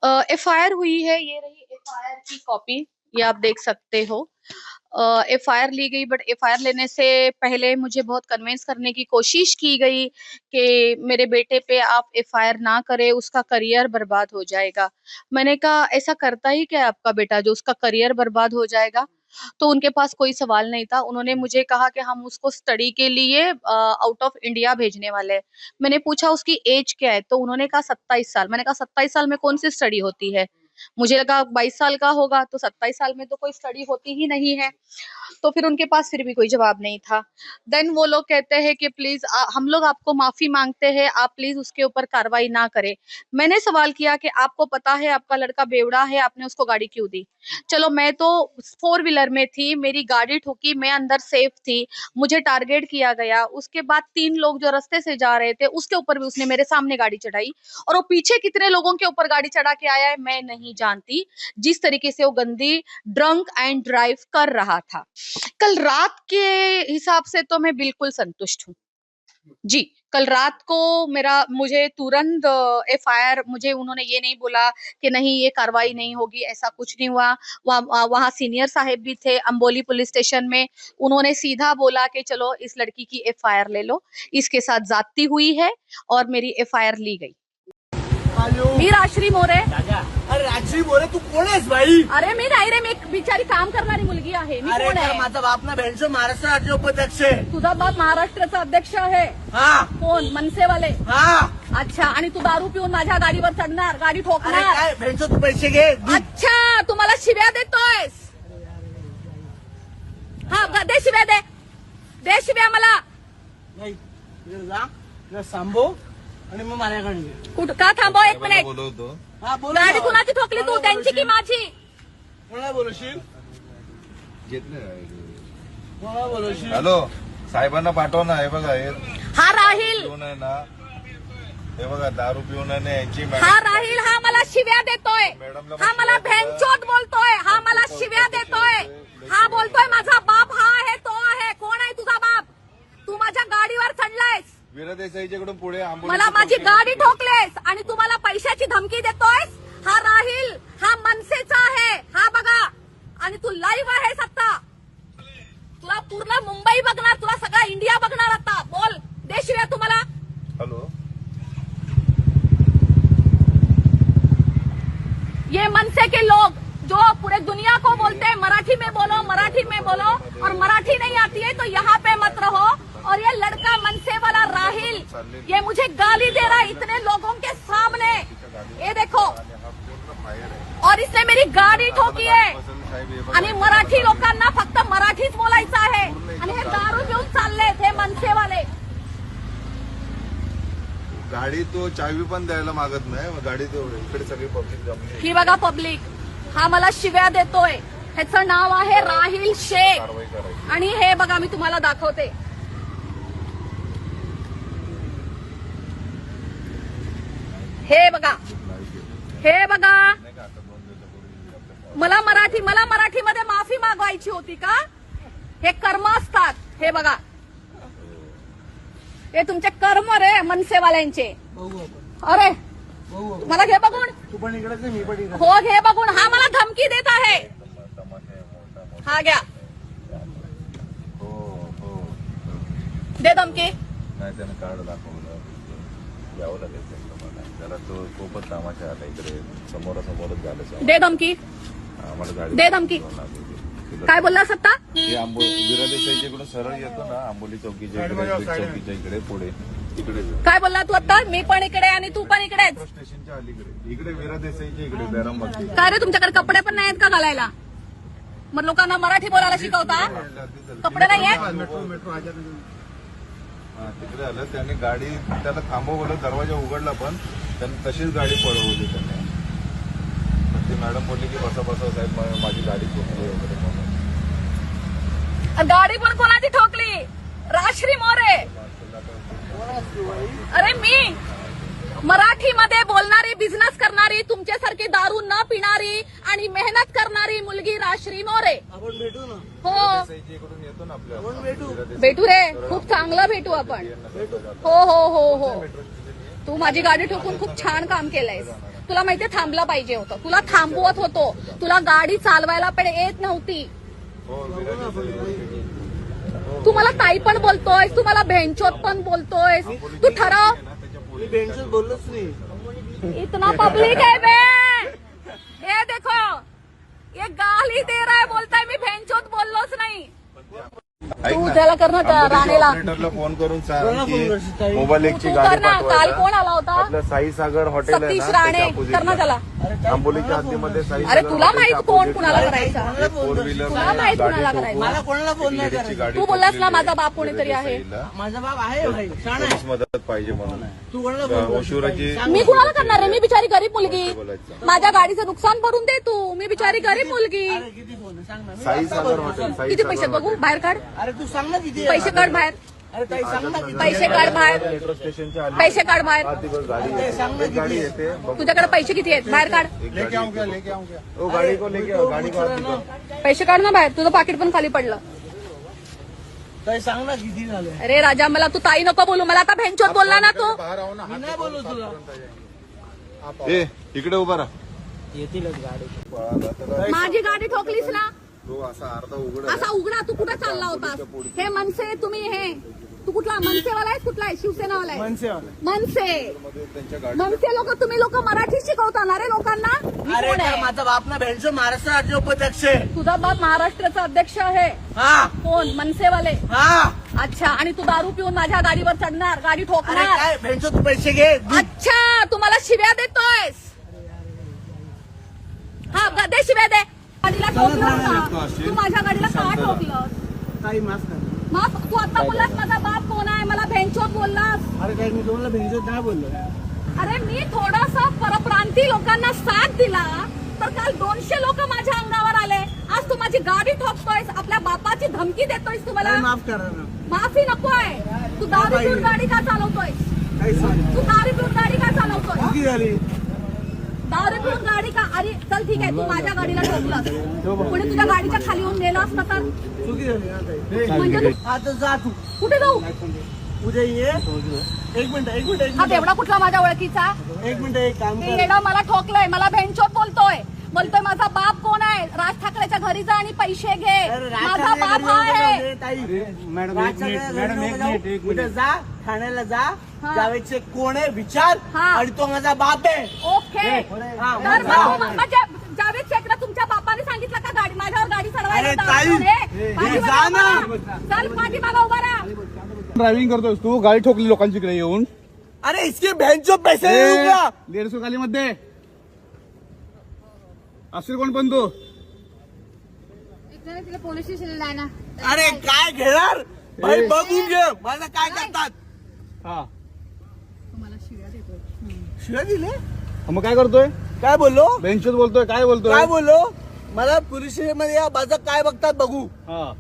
FIR हुई है, ये रही एफआईआर की कॉपी, ये आप देख सकते हो। एफआईआर ली गई, बट एफआईआर लेने से पहले मुझे बहुत कन्विंस करने की कोशिश की गई कि मेरे बेटे पे आप एफआईआर ना करें, उसका करियर बर्बाद हो जाएगा। मैंने कहा ऐसा करता ही क्या है आपका बेटा जो उसका करियर बर्बाद हो जाएगा? तो उनके पास कोई सवाल नहीं था। उन्होंने मुझे कहा कि हम उसको स्टडी के लिए आउट ऑफ इंडिया भेजने वाले हैं। मैंने पूछा उसकी एज क्या है, तो उन्होंने कहा 27 साल। मैंने कहा 27 साल में कौन सी स्टडी होती है? मुझे लगा 22 साल का होगा, तो 27 साल में तो कोई स्टडी होती ही नहीं है। तो फिर उनके पास फिर भी कोई जवाब नहीं था। देन वो लोग कहते हैं कि प्लीज हम लोग आपको माफी मांगते हैं, आप प्लीज उसके ऊपर कार्रवाई ना करें। मैंने सवाल किया कि आपको पता है आपका लड़का बेवड़ा है, आपने उसको गाड़ी क्यों दी? चलो मैं तो फोर व्हीलर में थी, मेरी गाड़ी ठुकी, मैं अंदर सेफ थी, मुझे टारगेट किया गया। उसके बाद 3 लोग जो रास्ते से जा रहे थे उसके ऊपर भी उसने मेरे सामने गाड़ी चढ़ाई, और वो पीछे कितने लोगों के ऊपर गाड़ी चढ़ा के आया है मैं नहीं जानती। जिस तरीके से वो गंदी ड्रंक एंड ड्राइव कर रहा था कल रात के हिसाब से, तो मैं बिल्कुल संतुष्ट हूँ जी। कल रात को मुझे तुरंत एफआईआर, मुझे उन्होंने ये नहीं बोला कि नहीं ये कार्रवाई नहीं होगी, ऐसा कुछ नहीं हुआ। वहाँ सीनियर साहब भी थे अंबोली पुलिस स्टेशन में, उन्होंने सीधा बोला कि चलो इस लड़की की एफआईआर ले लो, इसके साथ ज्यादती हुई है, और मेरी एफआईआर ली गई। मी राश्री मोरे. अरे राजश्री मोरे, तू कोण आहेस भाई? अरे मी नाही रे, मी एक बिचारी काम करणारी मुलगी आहे. मी अरे कोण आहे? माझा बाप ना बँडचं महाराष्ट्र राज्य उपाध्यक्ष आहे. तुझा बाप महाराष्ट्राचा अध्यक्ष आहे? हा. कोण? मनसेवाले? हा. अच्छा, आणि तू दारू पिऊन माझ्या गाडीवर चढणार, गाडी अरे ठोकणार? काय बँडचं, तू पैसे घे. अच्छा, तू मला शिव्या देतोयस? हा, दे शिव्या, दे शिव्या मला. नाही इकडे जा, इकडे सांभो आणि मग माझ्याकडे ये. कुठं का थांबव एक मिनिट. बोलवतो. हा बोल. गाडी कुणाची ठोकली तू, त्यांची की माझी? कोणाला बोलवशील? कोणाला बोलवशील? हॅलो, साहेबांना पाठव ना. हे बघा, हे हा राहील, पिऊन आहे ना, हे बघा दारू पिऊन आहे ना यांची हा राहील, हा मला शिव्या देतोय, हा मला भेंचोद बोलतोय, हा मला शिव्या देतोय, हा बोलतोय माझा बाप हा आहे, तो आहे. कोण आहे तुझा बाप? तू माझ्या गाडीवर चढलायस, वीरा देसाईच्याकडून पुढे मला माझी गाडी ठोकलेस, आणि तू मला पैशाची धमकी देतोयस. हा राहील, हा मनसेचा आहे, हा बघा, आणि तू लाईव्ह आहेस आता. तुला पूर्ण मुंबई बघणार, तुला सगळा इंडिया बघणार आता. बोल, दे शिव्या तुम्हाला. हॅलो, ये मनसे के लोग जो पूरे दुनिया को बोलते हैं मराठी में बोलो, मराठी में बोलो, और मराठी नहीं आती है तो यहाँ पे मत रहो. और ये लड़का मनसे वाला राहिल, ये मुझे गाली दे रहा है इतने लोगों के सामने. ये देखो, और इसने मेरी गाडी ठोकी आहे, आणि मराठी लोकांना फक्त मराठीच बोलायचं आहे, आणि हे दारू घेऊन चाललेत हे मनसेवाले. गाडी तो चावी पण द्यायला मागत नाही, गाडी तो इकडे सगळी पब्लिक जमली. ही बघा पब्लिक, हा मला शिव्या देतोय. ह्याचं नाव आहे राहिल शेख, कारवाई करायची. आणि हे बघा मी तुम्हाला दाखवते. हे बघा, हे बघा, मला मराठीमध्ये माफी मागवायची होती का? हे कर्म असतात. हे बघा, हे तुमचे कर्म रे मनसेवाल्यांचे. अरे मला घे बघून. तू पण इकडेच आहे, मी पण इकडे. हो घे बघून. हा मला धमकी देत आहे. हा घ्या, दे धमकी. नाही, त्यानं कार्ड दाखवलं, यावं लागेल त्यांना. त्याला तो खूपच कामाच्या आला, इकडे समोरासमोरच झालं. दे धमकी, आम्हाला गाडी दे धमकी. काय बोलला सत्ता? ते वीरा देसाईच्या इकडून सरळ येतो ना, आंबोली चौकीच्या इकडे, चौकीच्या इकडे पुढे तिकडे. काय बोलला तू आता? मी पण इकडे आणि तू पण इकडेच. स्टेशनच्या अलीकडे, इकडे वीरा देसाईच्या इकडे बॅरमबाग. काय रे, तुमच्याकडे कपडे पण नाहीत का घालायला? मग लोकांना मराठी बोलायला शिकवता? कपडे नाहीये? तिकडे आलं, त्याने गाडी त्याला थांबवलं, दरवाजा उघडला, पण त्याने तशीच गाडी पळवली त्याने. ती मॅडम बोलली की बसा बसा साहेब, माझी गाडी ठोकली वगैरे म्हणून. गाडी पण कोणाची ठोकली? राश्री मोरे. अरे मी मराठीमध्ये बोलणारी, बिझनेस करणारी, तुमच्यासारखी दारू न पिणारी आणि मेहनत करणारी मुलगी राश्री मोरे. आपण भेटू ना. हो इकडून येतो ना आपल्या, आपण भेटू. भेटू रे, खूप चांगलं भेटू आपण. हो हो हो हो, तू माझी गाडी ठोकून खूप छान काम केलंयस. तुला माहितीये थांबला पाहिजे होतं, तुला थांबवत होतो, तुला गाडी चालवायला पण येत नव्हती. हो विराज तू मला ताई पण बोलतोयस, तू मला भेंचोत पण बोलतोयस. तू ठरव. मी बेंचच बोललोच नाही. इतना पब्लिक है बे, ये देखो ये गाली दे रहा है, बोलताय मी भेंचोत बोललोच नाही. तू त्याला कर ना त्या राणेला ऑपरेटरला फोन करून सांग कोणाला फोन की करशील ताई? मोबाईल एकची तू गाडी कर ना. काल पाठवायला. कोण आला होता? आपलं साई सागर हॉटेल आहे सतीश ना राणे, त्याच्या कर ना त्याला. आंबोलीच्या हद्दीमध्ये साई अरे सागर तुला हॉटेलच्या माहित कोण opposite कुणाला ला करायचा? एक four wheeler तुला माहित गाडी कुणाला ठोकून करायचं? मला कोणाला फोन नाही लेडीजची करायचा. गाडी तू बोललास ना ठोकलेली माझा आहे. बाप कोणीतरी आहे. साईला. माझा बाप आहे भाई, शाण आहे. पोलीस मदत पाहिजे म्हणून तू कोणाला फोन करशील? ओशिवराची मी कुणाला करणार आहे? मी बिचारी गरीब मुलगी. बोलायचं. माझ्या गाडीचं नुकसान भरून दे तू. मी बिचारी गरीब मुलगी. अरे किती फोन आहे? सांग ना. मी साई आता सागर बोलतो. हॉटेल साई किती सागर पैसे बघू? हॉटेल. बाहेर काढ. अरे तू सांग ना किती आहे? पैसे काढ बाहेर. अरे ताई सांग ना किती पैसे आहे? काढ बाहेर. मेट्रो स्टेशनच्या आली. पैसे काढ बाहेर. हा, ती बघ गाडी येते. एक गाडी येते बघ. तुझ्याकडे पैसे किती आहेत? बाहेर काढ. एक गाडी येते. ओ गाडी को लेके आओ, गाडी को आती को. पैसे काढ ना बाहेर. तुझं पाकिट पण खाली पडलं. ताई सांग ना किती झाले? अरे राजा, मला तू ताई नको बोलू. मला आता भेंचोत बोलला ना तू. मी नाही बोलू तुला. ए इकडे उभा राहा. येतीलच गाडी. पळाला त्याला माझी गाडी ठोकलीस ना, तो असा अर्धा उघड असा उघडा. तू कुठे चालला होतास? हे मनसे तुम्ही हे, तू कुठला मनसेवाला आहेस? कुठला आहे? शिवसेनावाला आहे? मनसेवाला. मनसे. मध्ये त्यांच्या गाडी मनसे लोक, तुम्ही लोक मराठी शिकवता ना रे लोकांना? मी अरे कोण तर आहे? माझा बाप ना भेंडचं महाराष्ट्र राज्य उपाध्यक्ष आहे. तुझा बाप महाराष्ट्राचा अध्यक्ष आहे. हा कोण? मनसेवाले. हा. अच्छा, आणि तू दारू पिऊन माझ्या गाडीवर चढणार, गाडी अरे ठोकणार. काय भेंडचं तू पैसे घे. अच्छा, तू मला शिव्या देतोयस. हा, दे शिव्या दे. गाडीला ठोकलं का? तू माझ्या गाडीला का ठोकलं? ताई माफ कर. मग तू आता बोललास माझा बाप कोण आहे, मला भेंचोत बोललास. अरे काय मी तुम्हाला भेंडचं नाही बोललो. अरे मी थोडासा परप्रांती लोकांना साथ दिला तर काल 200 लोक माझ्या अंगावर आले. आज तू माझी गाडी ठोकतोयस, आपल्या बापाची धमकी देतोयस. तू मला ताई माफ करा ना. माफी नकोय. तू दारू पिऊन गाडी का चालवतोयस? काही सांग. तू दारू पिऊन गाडी का चालवतोय? किती झाली? दारू पिऊन गाडी का? अरे चल ठीक आहे, तू माझ्या गाडीला ठोकलास. कोणी तुझ्या गाडीच्या खाली येऊन गेला असता तर? चुकी झाली ना ताई. म्हणजे तू आता जा तू. कुठे जाऊ? उद्या ये. एक मिनिट एक मिनिट एक हा मिनिट तेवढा कुठला माझ्या ओळखीचा? एक मिनिट एक काम हे कर. येडा मला ठोकलंय, मला भेंचोत बोलतोय माझा बाप कोण आहे? राज ठाकरेच्या घरी जा आणि पैसे घे. अरे राज माझा ठाकरे बाप घरी हा नको आहे. जाऊ. ताई मॅडम राज एक ठाकरे मिनिट घरी मॅडम नको एक जाऊ. मिनिट एक उद्या मिनिट जा ठाण्याला जा. हा. जावेदचे कोण आहे विचार. हा. आणि तो माझा बाप आहे. ओके. हा, तर जा. म्हणजे जावेद शेखला तुमच्या बापाने सांगितलं का गाडी माझ्यावर गाडी चढवायला? अरे दारू ताई, पिऊन ये. पाठीमागे जा ना. उभा राहा. चल पाठीमागे उभा राहा. ड्रायव्हिंग करतोस तू, गाडी ठोकली लोकांची इकडे येऊन. अरे इसके भेंडचो पैसे देऊ का? 150 खाली मध्ये असेल कोण पण तू. तिला पोलीस स्टेशनला आहे ना. अरे काय घेणार भाई बघून घे मला काय करतात. हा शिव्या दिले. मग काय करतोय? काय बोललो बेंचवर बोलतोय, काय बोलतोय? काय बोललो मला पोलीस स्टेशन मध्ये या माझं काय बघतात बघू. हा